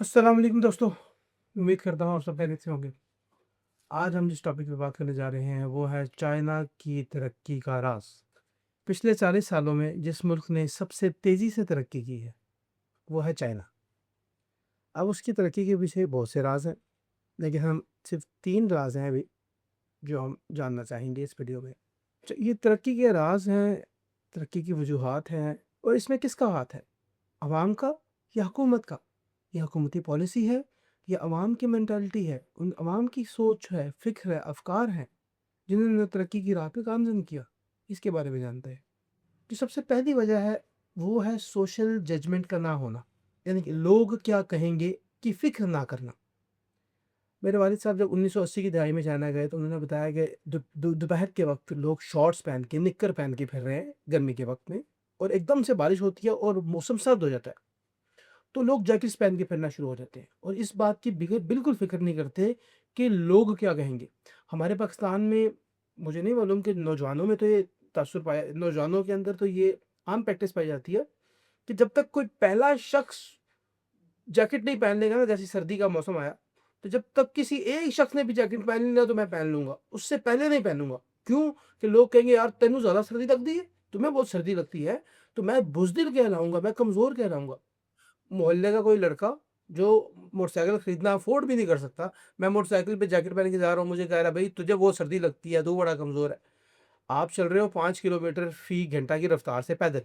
السلام علیکم دوستو، امید کرتا ہوں آپ سب خیریت سے ہوں گے۔ آج ہم جس ٹاپک پہ بات کرنے جا رہے ہیں وہ ہے چائنا کی ترقی کا راز۔ پچھلے 40 سالوں میں جس ملک نے سب سے تیزی سے ترقی کی ہے وہ ہے چائنا۔ اب اس کی ترقی کے پیچھے بہت سے راز ہیں، لیکن ہم صرف 3 راز ہیں ابھی جو ہم جاننا چاہیں گے اس ویڈیو میں۔ یہ ترقی کے راز ہیں، ترقی کی وجوہات ہیں، اور اس میں کس کا ہاتھ ہے؟ عوام کا یا حکومت کا؟ یہ حکومتی پالیسی ہے یا عوام کی مینٹالٹی ہے، ان عوام کی سوچ ہے، فکر ہے، افکار ہیں جنہوں نے ترقی کی راہ پہ گامزن کیا؟ اس کے بارے میں جانتے ہیں۔ جو سب سے پہلی وجہ ہے وہ ہے سوشل ججمنٹ کا نہ ہونا، یعنی کہ لوگ کیا کہیں گے کی فکر نہ کرنا۔ میرے والد صاحب جب 1980 کی دہائی میں چائنا گئے تو انہوں نے بتایا کہ دوپہر کے وقت لوگ شارٹس پہن کے، نکر پہن کے پھر رہے ہیں گرمی کے وقت میں، اور ایک دم سے بارش ہوتی ہے اور موسم سرد ہو جاتا ہے تو لوگ جیکٹس پہن کے پھرنا شروع ہو جاتے ہیں، اور اس بات کی بالکل فکر نہیں کرتے کہ لوگ کیا کہیں گے۔ ہمارے پاکستان میں مجھے نہیں معلوم کہ نوجوانوں میں تو یہ تاثر پایا، نوجوانوں کے اندر تو یہ عام پریکٹس پائی جاتی ہے کہ جب تک کوئی پہلا شخص جیکٹ نہیں پہن لے گا نا، جیسے سردی کا موسم آیا تو جب تک کسی ایک شخص نے بھی جیکٹ پہن لیا تو میں پہن لوں گا، اس سے پہلے نہیں پہنوں گا۔ کیوں؟ کہ لوگ کہیں گے یار تینوں زیادہ سردی لگتی ہے، تمہیں بہت سردی لگتی ہے، تو میں بزدل کہلاؤں گا، میں کمزور کہلاؤں گا۔ محلے کا کوئی لڑکا جو موٹر سائیکل خریدنا افورڈ بھی نہیں کر سکتا، میں موٹر سائیکل پہ جیکٹ پہن کے جا رہا ہوں، مجھے کہہ رہا بھائی تجھے وہ سردی لگتی ہے، تو بڑا کمزور ہے۔ آپ چل رہے ہو 5 کلومیٹر فی گھنٹہ کی رفتار سے پیدل،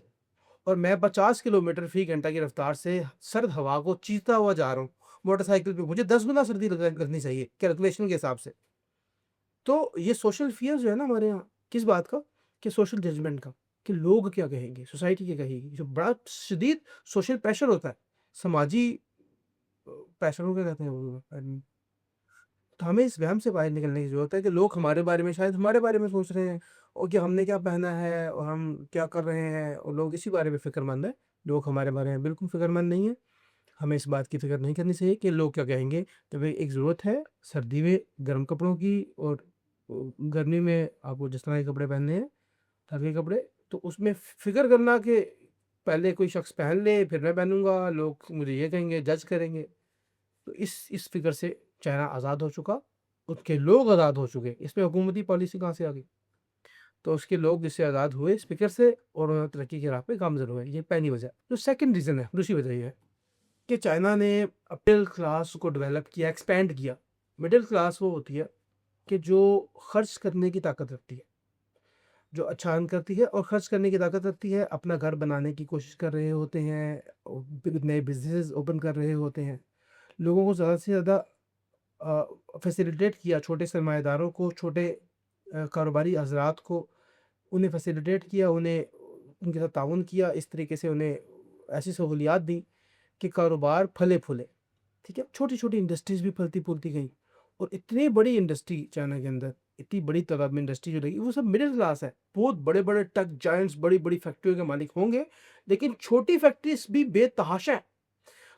اور میں 50 کلومیٹر فی گھنٹہ کی رفتار سے سرد ہوا کو چیرتا ہوا جا رہا ہوں موٹر سائیکل پہ، مجھے 10 گنا سردی لگنی چاہیے کیلکولیشن کے حساب سے۔ تو یہ سوشل فیئر جو ہے نا ہمارے یہاں، کس بات کا؟ کہ سوشل ججمنٹ کا، کہ لوگ کیا کہیں گے، سوسائٹی کیا کہے گی، جو بڑا شدید سوشل پریشر ہوتا ہے، سماجی پریشر کو کیا کہتے ہیں وہ، تو ہمیں اس وہم سے باہر نکلنے کی ضرورت ہے کہ لوگ ہمارے بارے میں، شاید ہمارے بارے میں سوچ رہے ہیں، اور کہ ہم نے کیا پہنا ہے اور ہم کیا کر رہے ہیں، اور لوگ اسی بارے میں فکر مند ہیں۔ لوگ ہمارے بارے میں بالکل فکر مند نہیں ہیں۔ ہمیں اس بات کی فکر نہیں کرنی چاہیے کہ لوگ کیا کہیں گے۔ تو بھائی ایک ضرورت ہے سردی میں گرم کپڑوں کی، اور گرمی میں آپ کو جس طرح کے کپڑے پہننے ہیں، ہلکے کپڑے، تو اس میں فکر کرنا کہ پہلے کوئی شخص پہن لے پھر میں پہنوں گا، لوگ مجھے یہ کہیں گے، جج کریں گے۔ تو اس فکر سے چائنا آزاد ہو چکا، اس کے لوگ آزاد ہو چکے، اس میں حکومتی پالیسی کہاں سے آ گئی؟ تو اس کے لوگ جس سے آزاد ہوئے اس فکر سے، اور انہوں نے ترقی کی راہ پہ گامزن ہوئے۔ یہ پہلی وجہ۔ جو سیکنڈ ریزن ہے، دوسری وجہ یہ ہے کہ چائنا نے مڈل کلاس کو ڈیولپ کیا، ایکسپینڈ کیا۔ مڈل کلاس وہ ہوتی ہے کہ جو خرچ کرنے کی طاقت رکھتی ہے، جو اچھا ارن کرتی ہے اور خرچ کرنے کی طاقت رکھتی ہے، اپنا گھر بنانے کی کوشش کر رہے ہوتے ہیں، نئے بزنس اوپن کر رہے ہوتے ہیں، لوگوں کو زیادہ سے زیادہ فیسیلیٹیٹ کیا، چھوٹے سرمایہ داروں کو، چھوٹے کاروباری حضرات کو انہیں فیسیلیٹیٹ کیا، انہیں ان کے ساتھ تعاون کیا، اس طریقے سے انہیں ایسی سہولیات دی کہ کاروبار پھلے پھولے۔ ٹھیک ہے، چھوٹی چھوٹی انڈسٹریز بھی پھلتی پھولتی گئیں، اور اتنی بڑی انڈسٹری چائنا کے اندر، اتنی بڑی تعداد میں انڈسٹری جو لگی، وہ سب مڈل کلاس ہے۔ بہت بڑے بڑے ٹیک جائنٹس بڑی بڑی فیکٹریوں کے مالک ہوں گے، لیکن چھوٹی فیکٹریز بھی بے تحاشا ہیں۔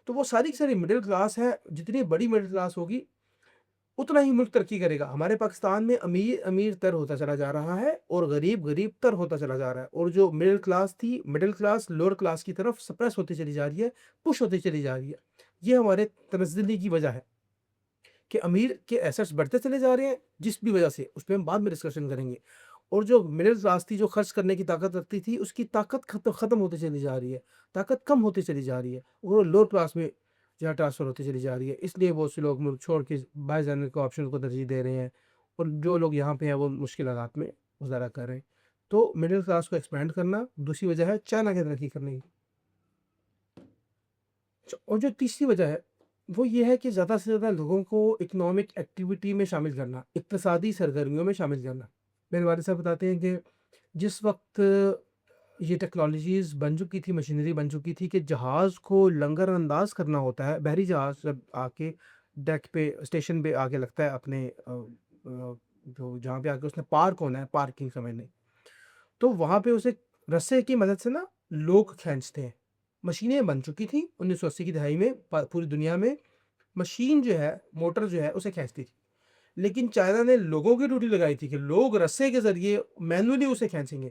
تو وہ ساری کی ساری مڈل کلاس ہے، جتنی بڑی مڈل کلاس ہوگی اتنا ہی ملک ترقی کرے گا۔ ہمارے پاکستان میں امیر امیر تر ہوتا چلا جا رہا ہے، اور غریب غریب تر ہوتا چلا جا رہا ہے، اور جو مڈل کلاس تھی، مڈل کلاس لوور کلاس کی طرف سپریس ہوتی چلی جا رہی ہے، پش ہوتی چلی جا رہی ہے۔ یہ ہمارے تنزلی کی وجہ ہے کہ امیر کے ایسٹس بڑھتے چلے جا رہے ہیں، جس بھی وجہ سے اس پہ ہم بعد میں ڈسکشن کریں گے، اور جو مڈل کلاس تھی، جو خرچ کرنے کی طاقت رکھتی تھی، اس کی طاقت ختم ہوتی چلی جا رہی ہے، طاقت کم ہوتی چلی جا رہی ہے، اور لوور کلاس میں جہاں ٹرانسفر ہوتی چلی جا رہی ہے۔ اس لیے بہت سے لوگ ملک چھوڑ کے باہر جانے کے آپشن کو ترجیح دے رہے ہیں، اور جو لوگ یہاں پہ ہیں وہ مشکل حالات میں گزارا کر رہے ہیں۔ تو مڈل کلاس کو ایکسپینڈ کرنا دوسری وجہ ہے چائنا کی ترقی کرنے کی۔ اور جو تیسری وجہ ہے وہ یہ ہے کہ زیادہ سے زیادہ لوگوں کو اکنامک ایکٹیویٹی میں شامل کرنا، اقتصادی سرگرمیوں میں شامل کرنا۔ میرے والد صاحب بتاتے ہیں کہ جس وقت یہ ٹیکنالوجیز بن چکی تھی، مشینری بن چکی تھی کہ جہاز کو لنگر انداز کرنا ہوتا ہے، بحری جہاز جب آ کے ڈیک پہ اسٹیشن پہ آ کے لگتا ہے اپنے جو جہاں پہ آ کے اس نے پارک ہونا ہے، پارکنگ سمجھنے، تو وہاں پہ اسے رسے کی مدد سے نا لوگ کھینچتے ہیں۔ مشینیں بن چکی تھیں 1980 کی دہائی میں، پوری دنیا میں مشین جو ہے، موٹر جو ہے، اسے کھینچتی تھی، لیکن چائنا نے لوگوں کی ڈیوٹی لگائی تھی کہ لوگ رسے کے ذریعے مینولی اسے کھینچیں گے۔